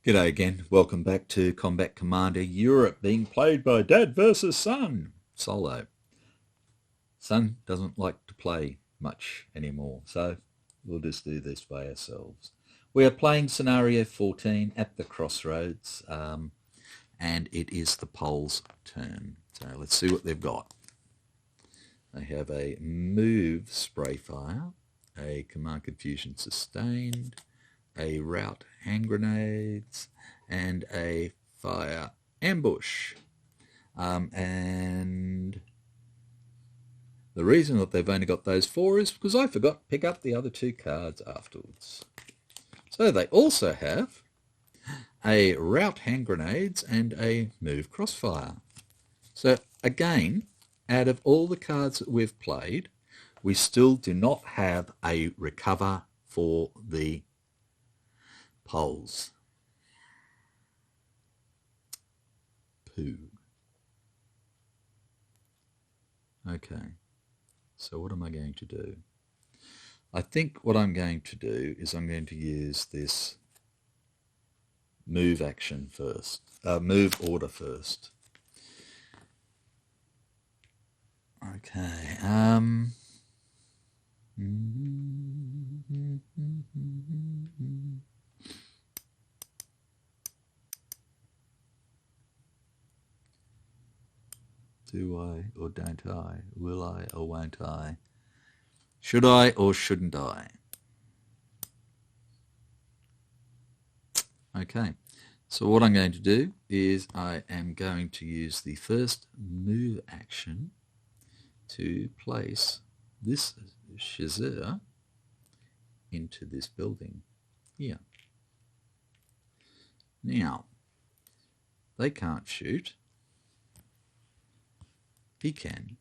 G'day again. Welcome back to Combat Commander Europe, being played by Dad versus Son solo. Son doesn't like to play much anymore, so we'll just do this by ourselves. We are playing scenario 14 at the Crossroads, and it is the Poles' turn. So let's see what they've got. They have a move spray fire, a command confusion sustained, a rout hand grenades, and a fire ambush. And the reason that they've only got those four is because I forgot to pick up the other two cards afterwards. So they also have a rout hand grenades and a move crossfire. So again, out of all the cards that we've played, we still do not have a recover for the Poles. Pooh. Okay, so what am I going to do? I think what I'm going to do is I'm going to use this move action first, move order first. Okay. Do I or don't I? Will I or won't I? Should I or shouldn't I? Okay, so what I'm going to do is I am going to use the first move action to place this Chasseur into this building here. Now, they can't shoot. He can,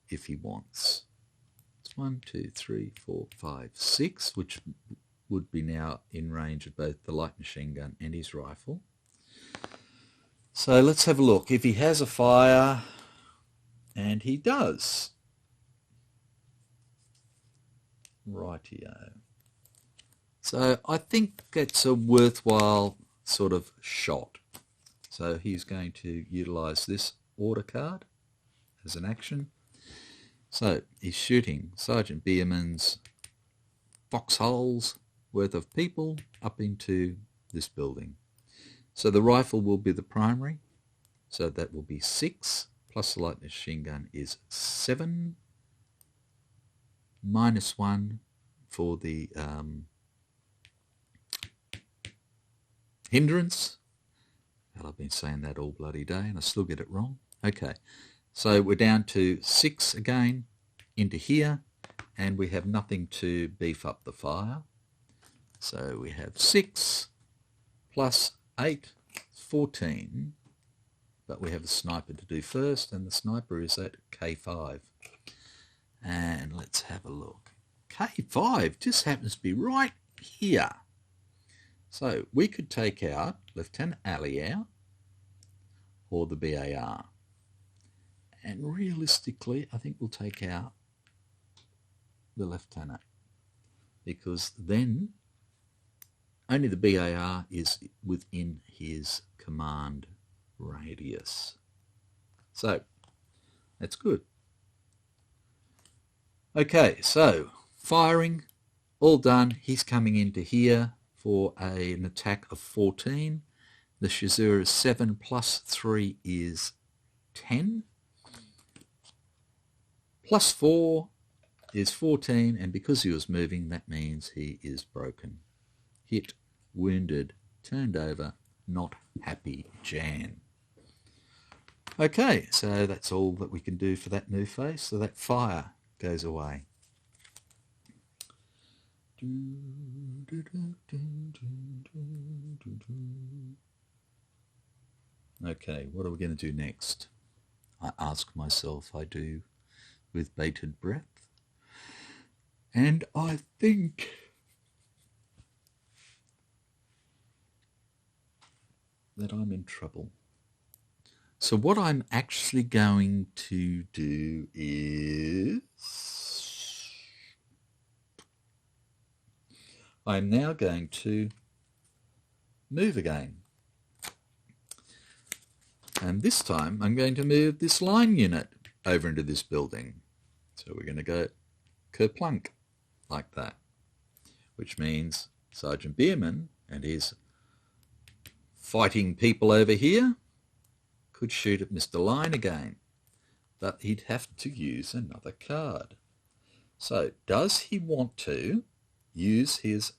if he wants. It's 1, 2, 3, 4, 5, 6, which would be now in range of both the light machine gun and his rifle. So let's have a look. If he has a fire, and he does. Rightio. So I think it's a worthwhile sort of shot. So he's going to utilise this order card as an action. So he's shooting Sergeant Bierman's foxholes worth of people up into this building. So the rifle will be the primary. So that will be 6, plus the light machine gun is 7, minus 1 for the hindrance. Well, I've been saying that all bloody day and I still get it wrong. Okay, so we're down to 6 again into here, and we have nothing to beef up the fire. So we have 6 plus 8, 14, but we have a sniper to do first, and the sniper is at K5. And let's have a look. K5 just happens to be right here. So we could take out Lieutenant Allier or the BAR. And realistically, I think we'll take out the Lieutenant, because then only the BAR is within his command radius. So that's good. Okay, so firing, all done. He's coming into here for an attack of 14. The Chasseur is 7 plus 3 is 10. Plus 4 is 14, and because he was moving, that means he is broken. Hit, wounded, turned over, not happy Jan. Okay, so that's all that we can do for that move phase. So that fire goes away. Okay, what are we going to do next? I ask myself, I do, with bated breath. And I think that I'm in trouble. So what I'm actually going to do is I'm now going to move again. And this time I'm going to move this line unit over into this building. So we're going to go kerplunk like that, which means Sergeant Bierman and his fighting people over here could shoot at Mr. Line again, but he'd have to use another card. So does he want to use his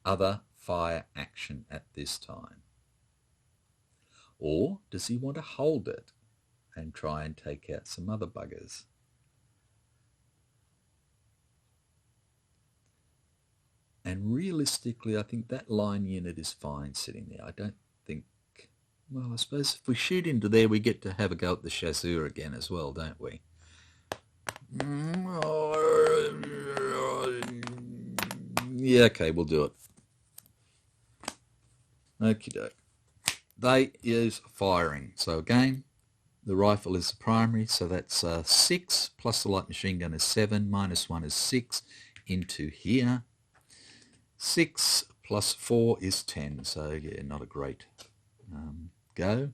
other fire action at this time? Or does he want to hold it and try and take out some other buggers? And realistically, I think that line unit is fine sitting there. I don't think... Well, I suppose if we shoot into there, we get to have a go at the Chasseur again as well, don't we? Yeah, okay, we'll do it. Okie doke. They use firing. So again, the rifle is the primary, so that's 6, plus the light machine gun is 7, minus 1 is 6, into here. 6 plus 4 is 10, so yeah, not a great go.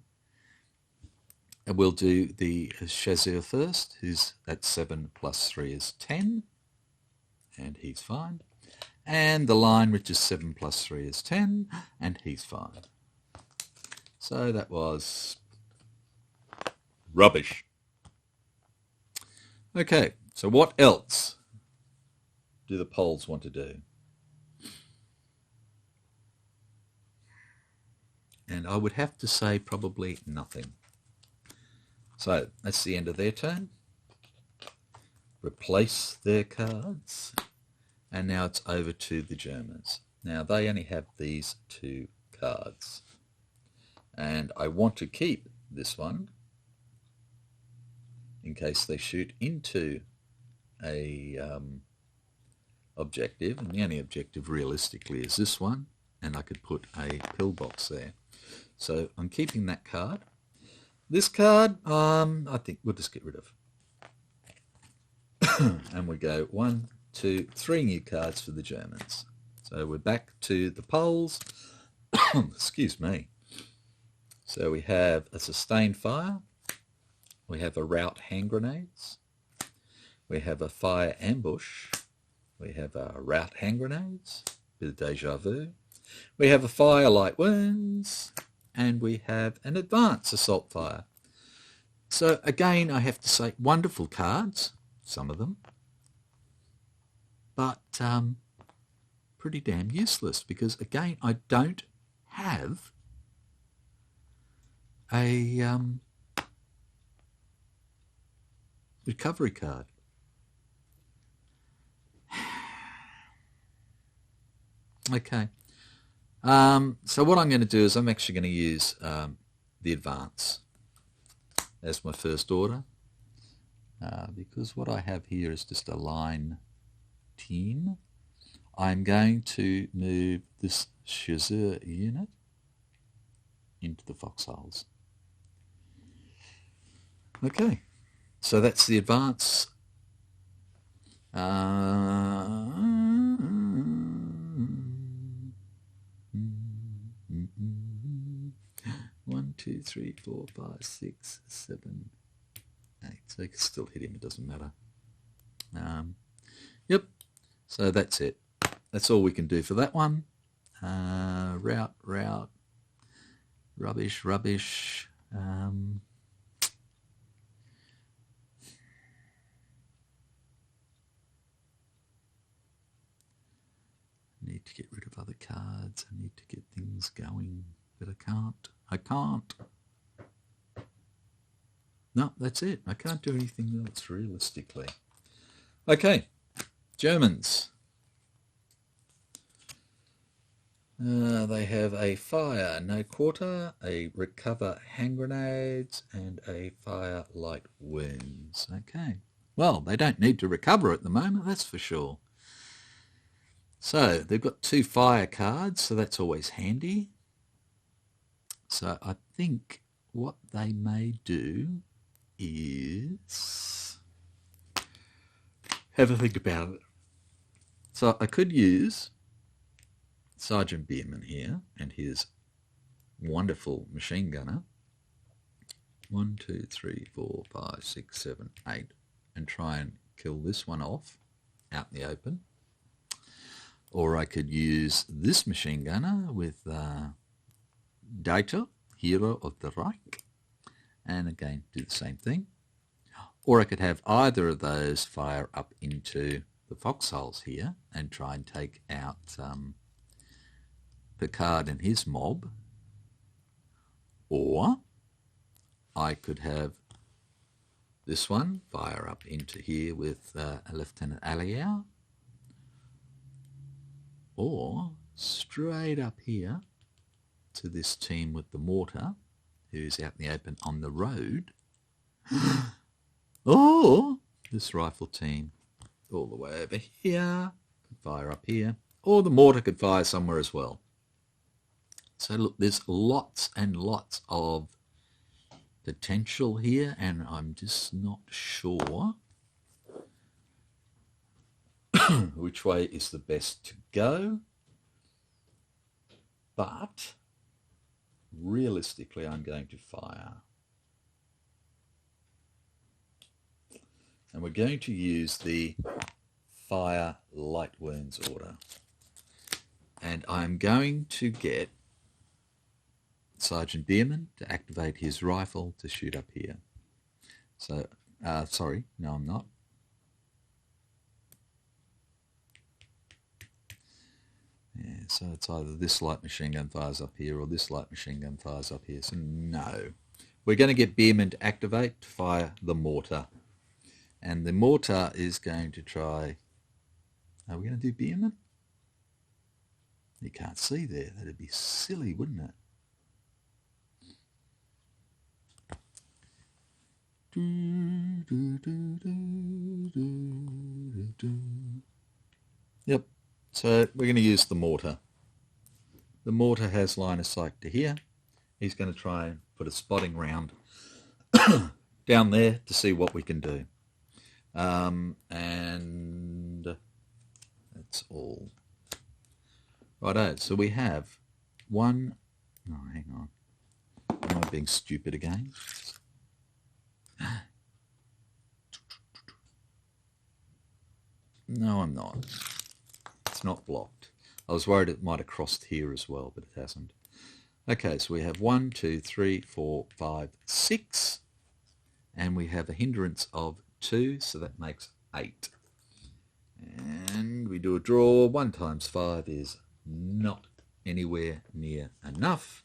And we'll do the Chasseur first, who's at 7 plus 3 is 10, and he's fine. And the line, which is 7 plus 3 is 10, and he's fine. So that was rubbish. Okay, so what else do the Poles want to do? And I would have to say probably nothing. So that's the end of their turn. Replace their cards. And now it's over to the Germans. Now they only have these 2 cards. And I want to keep this one in case they shoot into a objective. And the only objective realistically is this one. And I could put a pillbox there. So I'm keeping that card. This card, I think we'll just get rid of. And we go 1, 2, 3 new cards for the Germans. So we're back to the Poles. Excuse me. So we have a sustained fire. We have a rout hand grenades. We have a fire ambush. We have a rout hand grenades. Bit of deja vu. We have a fire light wounds. And we have an advanced assault fire. So again, I have to say, wonderful cards, some of them, but pretty damn useless because, again, I don't have a recovery card. Okay. So what I'm going to do is I'm actually going to use the advance as my first order because what I have here is just a line team. I'm going to move this Chasseur unit into the foxholes. Okay, so that's the advance. 1, 2, 3, 4, 5, 6, 7, 8. So you can still hit him, it doesn't matter. Yep, so that's it. That's all we can do for that one. Rout, rubbish. Need to get rid of other cards. I need to get things going, but I can't. No, that's it. I can't do anything else realistically. Okay, Germans. They have a fire, no quarter, a recover hand grenades, and a fire light wounds. Okay, well, they don't need to recover at the moment, that's for sure. So they've got 2 fire cards, so that's always handy. So I think what they may do is have a think about it. So I could use Sergeant Bierman here and his wonderful machine gunner. 1, 2, 3, 4, 5, 6, 7, 8, and try and kill this one off out in the open. Or I could use this machine gunner with Dieter, Hero of the Reich, and again do the same thing. Or I could have either of those fire up into the foxholes here and try and take out Picard and his mob. Or I could have this one fire up into here with Lieutenant Alier. Or straight up here to this team with the mortar who's out in the open on the road. Or this rifle team all the way over here could fire up here, or the mortar could fire somewhere as well. So look, there's lots and lots of potential here, and I'm just not sure which way is the best to go. But realistically, I'm going to fire. And we're going to use the fire light wounds order. And I'm going to get Sergeant Bierman to activate his rifle to shoot up here. So, sorry, no I'm not. Yeah, so it's either this light machine gun fires up here or this light machine gun fires up here. So no. We're going to get Bierman to activate to fire the mortar. And the mortar is going to try... Are we going to do Bierman? You can't see there. That'd be silly, wouldn't it? Yep. So we're going to use the mortar. The mortar has line of sight to here. He's going to try and put a spotting round down there to see what we can do. And that's all. Righto, so we have one... Oh, hang on. Am I being stupid again? No, I'm not. It's not blocked. I was worried it might have crossed here as well, but it hasn't. Okay, so we have 1, 2, 3, 4, 5, 6. And we have a hindrance of 2, so that makes 8. And we do a draw. 1 times 5 is not anywhere near enough.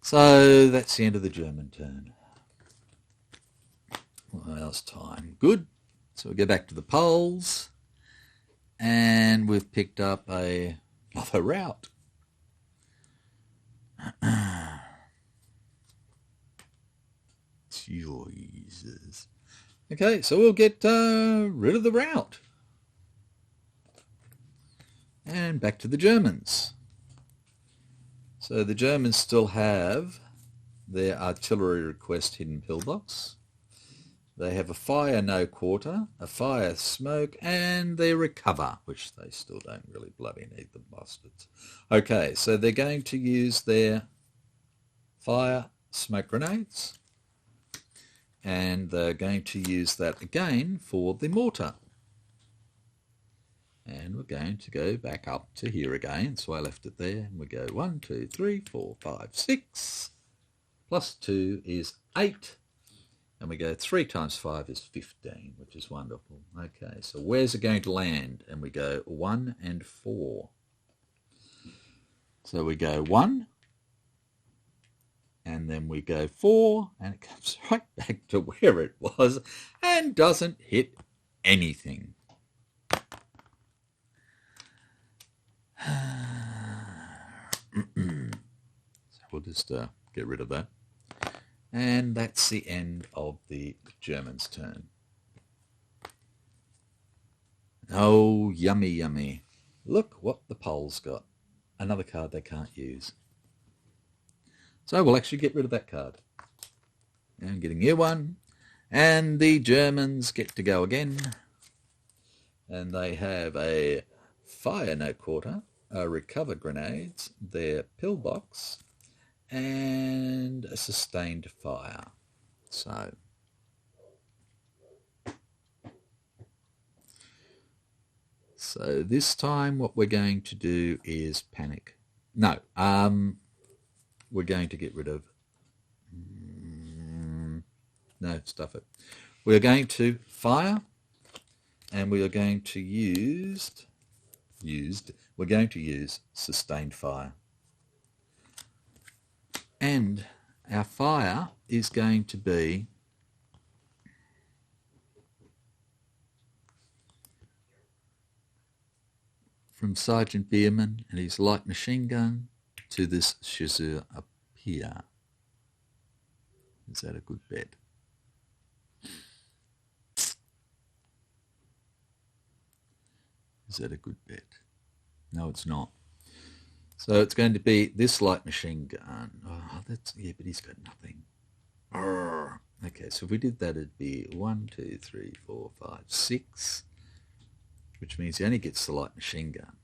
So that's the end of the German turn. Well, it's time. Good. So we go back to the Poles. And we've picked up another route. Jesus. Okay, so we'll get rid of the route. And back to the Germans. So the Germans still have their artillery request hidden pillbox. They have a fire no quarter, a fire smoke, and their recover, which they still don't really bloody need, the bastards. Okay, so they're going to use their fire smoke grenades, and they're going to use that again for the mortar. And we're going to go back up to here again, so I left it there, and we go 1, 2, 3, 4, 5, 6, plus 2 is 8. And we go 3 times 5 is 15, which is wonderful. Okay, so where's it going to land? And we go 1 and 4. So we go 1, and then we go 4, and it comes right back to where it was and doesn't hit anything. So we'll just get rid of that. And that's the end of the Germans' turn. Oh, yummy, yummy. Look what the Poles got. Another card they can't use. So we'll actually get rid of that card. And getting you one. And the Germans get to go again. And they have a fire no quarter, a recover grenades, their pillbox, and a sustained fire. So this time what we're going to do is panic. No, we're going to get rid of... no, stuff it. We're going to fire, and we are going to use sustained fire. And our fire is going to be from Sergeant Bierman and his light machine gun to this chasseur up here. Is that a good bet? Is that a good bet? No, it's not. So it's going to be this light machine gun. Oh, that's, yeah, but he's got nothing. Arrgh. Okay, so if we did that, it'd be 1, 2, 3, 4, 5, 6, which means he only gets the light machine gun,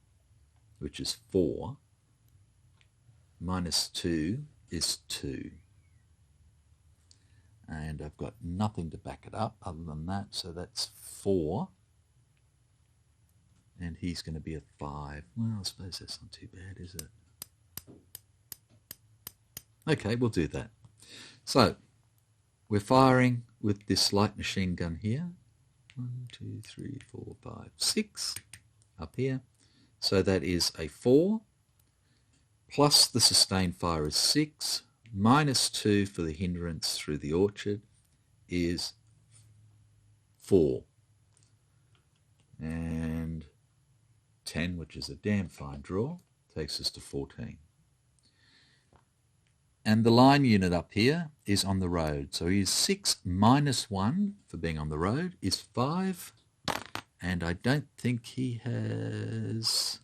which is 4. Minus 2 is 2. And I've got nothing to back it up other than that, so that's 4. And he's going to be a 5. Well, I suppose that's not too bad, is it? Okay, we'll do that. So, we're firing with this light machine gun here. 1, 2, 3, 4, 5, 6 up here. So that is a 4. Plus the sustained fire is 6. Minus 2 for the hindrance through the orchard is 4. And 10, which is a damn fine draw, takes us to 14. And the line unit up here is on the road. So he's 6 minus 1 for being on the road is 5. And I don't think he has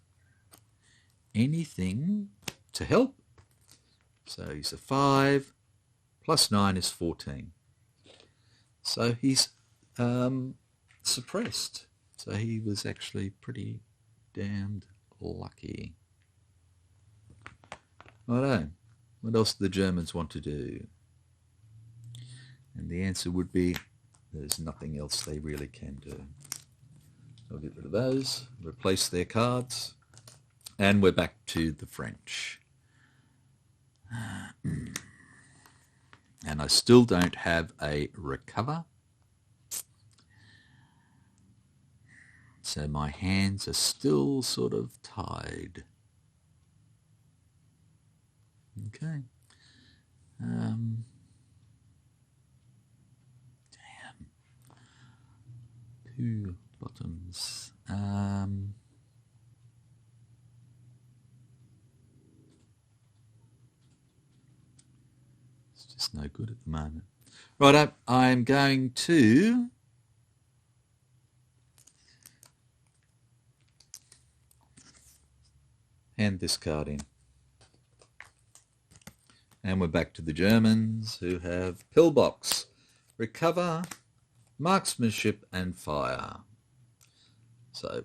anything to help. So he's a 5 plus 9 is 14. So he's suppressed. So he was actually pretty damned lucky. Righto. What else do the Germans want to do? And the answer would be there's nothing else they really can do. I'll get rid of those, replace their cards, and we're back to the French. And I still don't have a recover. So my hands are still sort of tied. Okay. Damn. 2 bottoms. It's just no good at the moment. Right, I'm going to hand this card in. And we're back to the Germans, who have pillbox, recover, marksmanship, and fire. So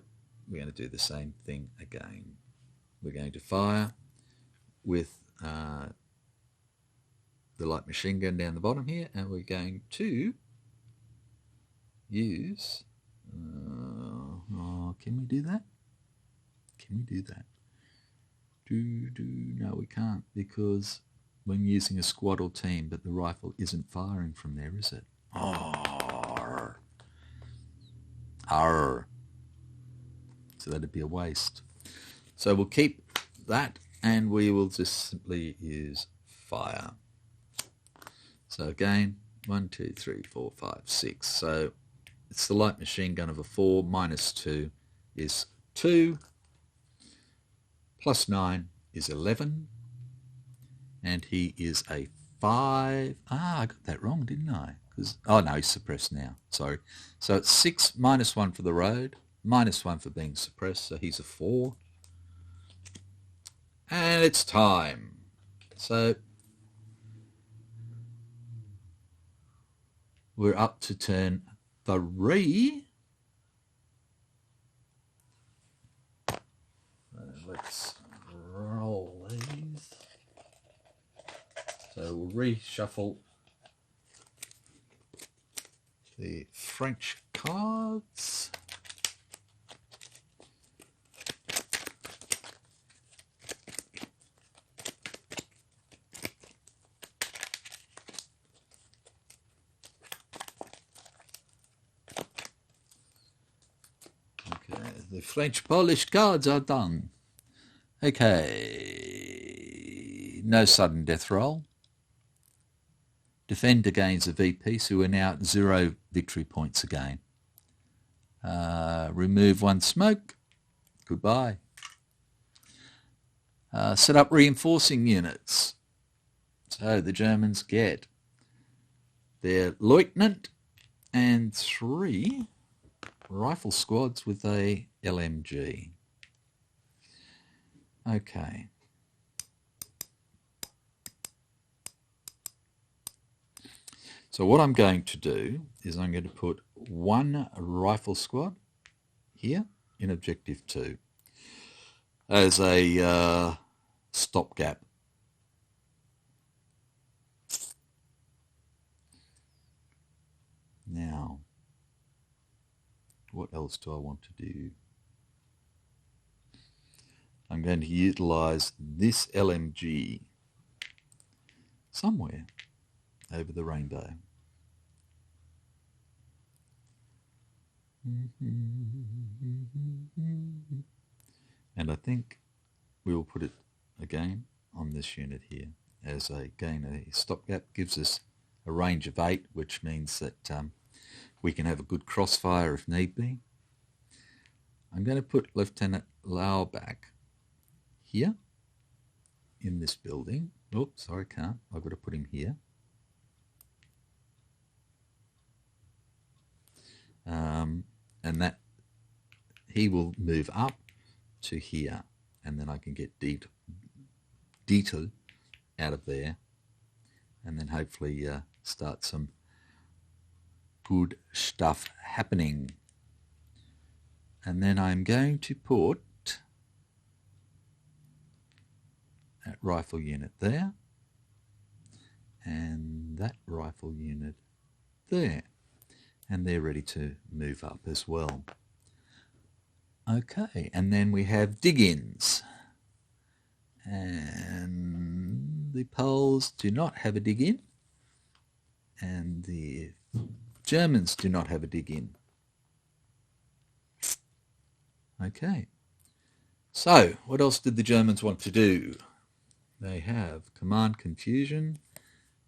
we're going to do the same thing again. We're going to fire with the light machine gun down the bottom here, and we're going to use... can we do that? Can we do that? No, we can't, because when using a squad or team, but the rifle isn't firing from there, is it? Arr. Arr. So that'd be a waste. So we'll keep that, and we will just simply use fire. So again, 1, 2, 3, 4, 5, 6. So it's the light machine gun of a 4, minus 2 is 2, plus 9 is 11, and he is a 5. I got that wrong, didn't I? Oh no, he's suppressed now. Sorry. So it's 6 minus 1 for the road, minus 1 for being suppressed, so he's a 4. And it's time. So we're up to turn 3. Let's roll these. will reshuffle the French cards. Okay, the French-Polish cards are done. Okay, no sudden death roll. Defender gains a VP, so we're now at 0 victory points again. Remove 1 smoke. Goodbye. Set up reinforcing units. So the Germans get their lieutenant and 3 rifle squads with a LMG. Okay. So what I'm going to do is I'm going to put 1 rifle squad here in objective 2 as a stopgap. Now, what else do I want to do? I'm going to utilize this LMG somewhere over the rainbow. And I think we will put it again on this unit here as a stopgap. Gives us a range of 8, which means that we can have a good crossfire if need be. I'm going to put Lieutenant Lauerbach here in this building. Oops, sorry, I can't. I've got to put him here. And that he will move up to here, and then I can get Dieter out of there, and then hopefully start some good stuff happening. And then I'm going to put that rifle unit there, and that rifle unit there. And they're ready to move up as well. Okay, and then we have dig-ins. And the Poles do not have a dig-in. And the Germans do not have a dig-in. Okay. So, what else did the Germans want to do? They have command confusion,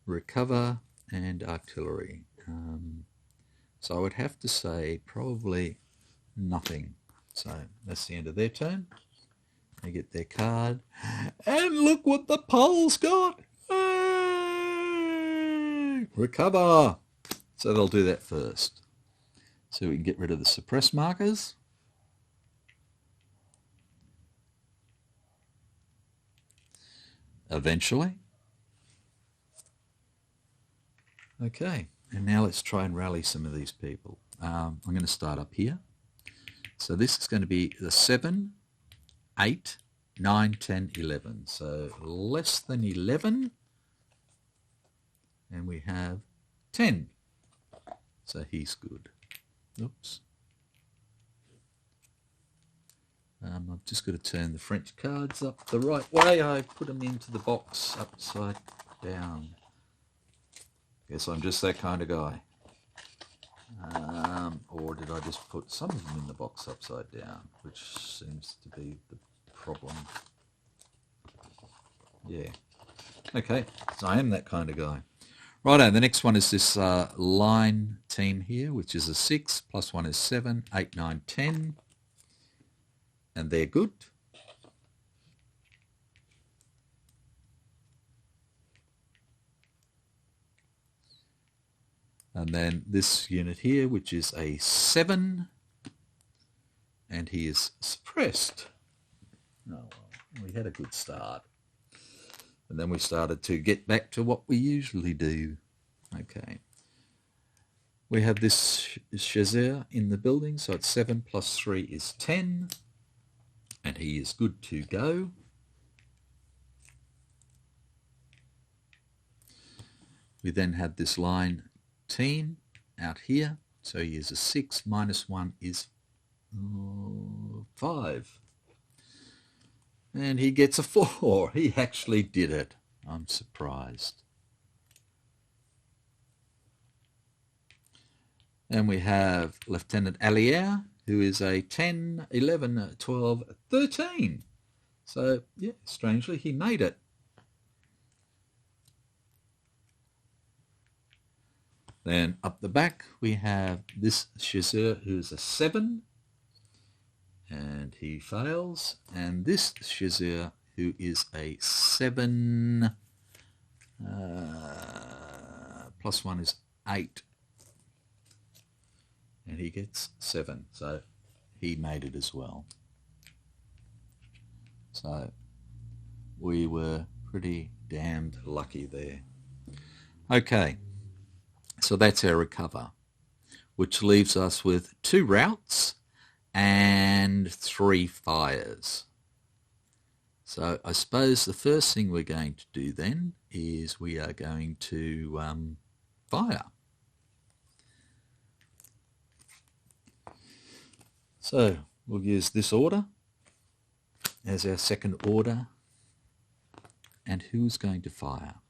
recover, and artillery. So I would have to say probably nothing. So that's the end of their turn. They get their card. And look what the Poles got! Hey! Recover! So they'll do that first. So we can get rid of the suppress markers. Eventually. Okay. And now let's try and rally some of these people. I'm going to start up here. So this is going to be the 7, 8, 9, 10, 11. So less than 11. And we have 10. So he's good. Oops. I've just got to turn the French cards up the right way. I put them into the box upside down. Guess I'm just that kind of guy. Or did I just put some of them in the box upside down, which seems to be the problem. Yeah. Okay, so I am that kind of guy. Righto, the next one is this line team here, which is a 6, plus 1 is 7, 8, 9, 10. And they're good. And then this unit here, which is a 7, and he is suppressed. Oh, well, we had a good start. And then we started to get back to what we usually do. Okay. We have this Chazer in the building, so it's 7 plus 3 is 10, and he is good to go. We then have this line team out here. So he is a 6, minus 1 is 5. And he gets a 4. He actually did it. I'm surprised. And we have Lieutenant Allier, who is a 10, 11, 12, 13. So, yeah, strangely, he made it. Then up the back, we have this chasseur, who's a 7, and he fails. And this chasseur, who is a 7, plus 1 is 8. And he gets 7, so he made it as well. So we were pretty damned lucky there. Okay, so that's our recover, which leaves us with 2 routes and 3 fires. So I suppose the first thing we're going to do then is we are going to fire. So we'll use this order as our second order. And who's going to fire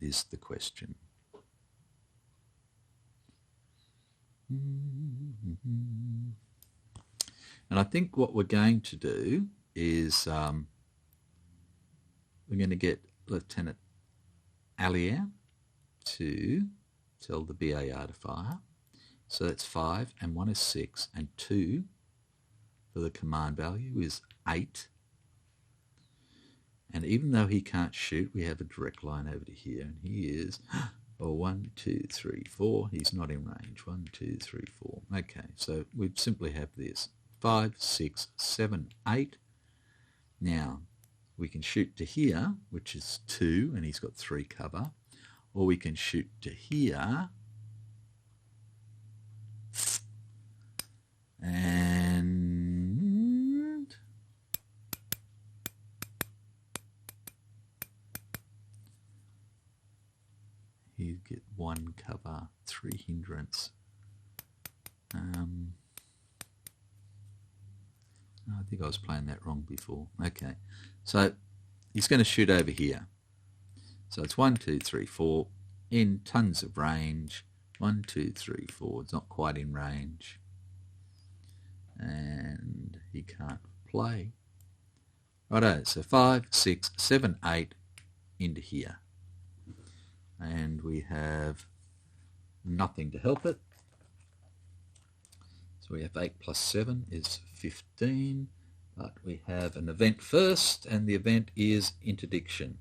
is the question. And I think what we're going to do is we're going to get Lieutenant Allier to tell the BAR to fire. So that's 5, and 1 is 6, and 2 for the command value is 8. And even though he can't shoot, we have a direct line over to here, and he is 1, 2, 3, 4. He's not in range. 1, 2, 3, 4. Okay, so we simply have this 5, 6, 7, 8. Now we can shoot to here, which is 2, and he's got 3 cover, or we can shoot to here, and he'd get 1 cover, 3 hindrance. I think I was playing that wrong before. Okay, so he's going to shoot over here. So it's 1, 2, 3, 4 in tons of range. 1, 2, 3, 4. It's not quite in range. And he can't play. Righto, so 5, 6, 7, 8 into here. And we have nothing to help it. So we have 8 plus 7 is 15. But we have an event first, and the event is interdiction.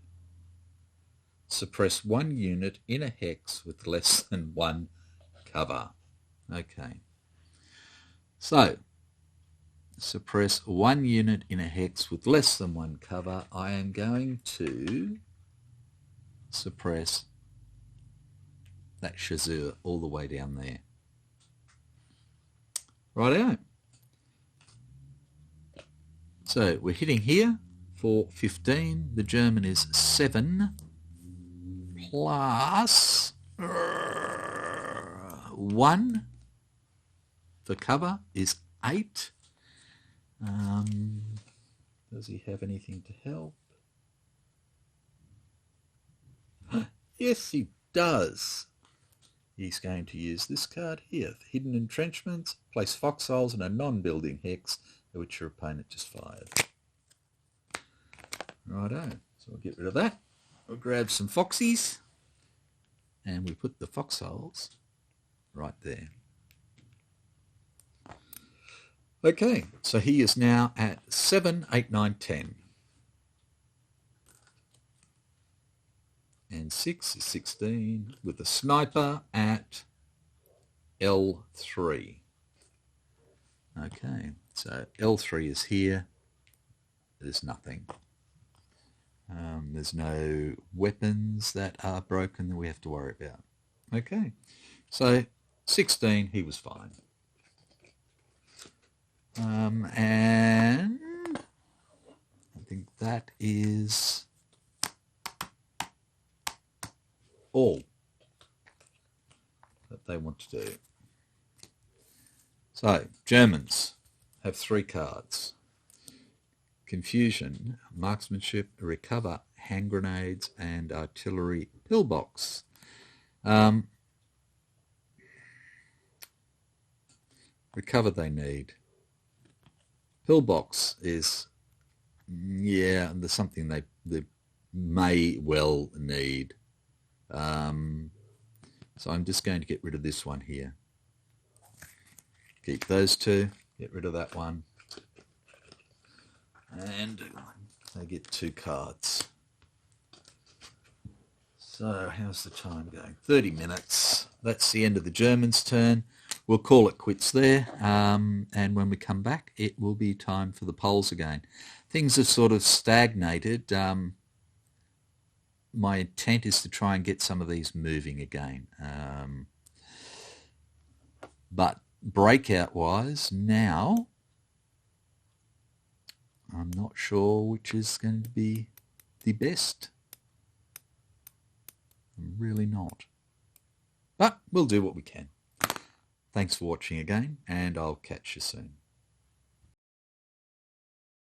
Suppress 1 unit in a hex with less than 1 cover. Okay. So, suppress 1 unit in a hex with less than 1 cover. I am going to suppress that chasseur all the way down there. Righto. So we're hitting here for 15. The German is 7 plus 1 for cover is 8. Does he have anything to help? Yes, he does. He's going to use this card here. Hidden entrenchments. Place foxholes in a non-building hex at which your opponent just fired. Righto. So we'll get rid of that. We'll grab some foxies. And we put the foxholes right there. Okay, so he is now at 7, 8, 9, 10. And 6 is 16 with the sniper at L3. Okay, so L3 is here. There's nothing. There's no weapons that are broken that we have to worry about. Okay, so 16, he was fine. And I think that is all. they want to do. So, Germans have 3 cards. Confusion, marksmanship, recover, hand grenades, and artillery pillbox. Recover they need. Pillbox is, yeah, there's something they may well need. So I'm just going to get rid of this one here. Keep those 2, get rid of that one. And they get 2 cards. So how's the time going? 30 minutes. That's the end of the Germans' turn. We'll call it quits there. And when we come back, it will be time for the Poles again. Things have sort of stagnated. My intent is to try and get some of these moving again. But breakout-wise, now, I'm not sure which is going to be the best. I'm really not. But we'll do what we can. Thanks for watching again, and I'll catch you soon.